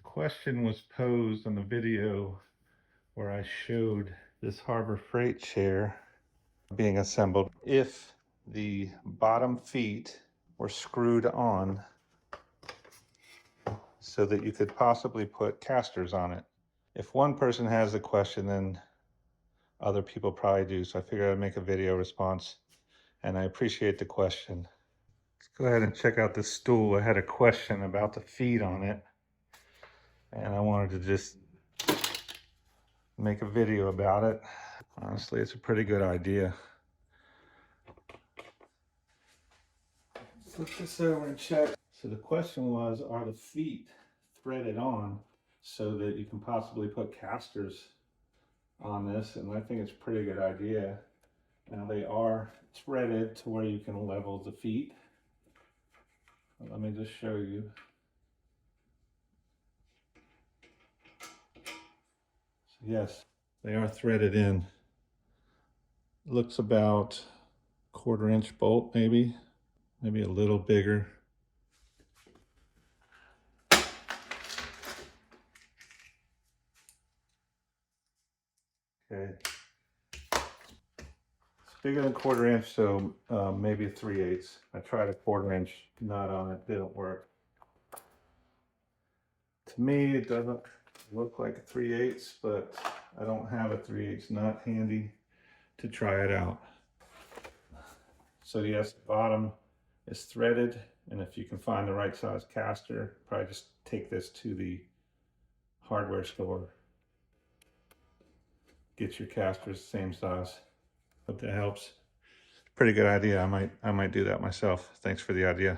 Question was posed on the video where I showed this Harbor Freight chair being assembled. If the bottom feet were screwed on so that you could possibly put casters on it. If one person has the question, then other people probably do. So I figured I'd make a video response, and I appreciate the question. Let's go ahead and check out this stool. I had a question about the feet on it, and I wanted to just make a video about it. Honestly, it's a pretty good idea. Flip this over and check. So the question was, are the feet threaded on so that you can possibly put casters on this? And I think it's a pretty good idea. Now they are threaded to where you can level the feet. Let me just show you. So yes, they are threaded in. It looks about 1/4 inch bolt, maybe a little bigger. Okay. It's bigger than 1/4 inch, so maybe 3/8. I tried a 1/4 inch nut on it, didn't work. To me, it doesn't look like a 3/8, but I don't have a 3/8 nut handy to try it out. So yes, the bottom is threaded, and if you can find the right size caster, probably just take this to the hardware store. Get your casters the same size. Hope that helps. Pretty good idea. I might do that myself. Thanks for the idea.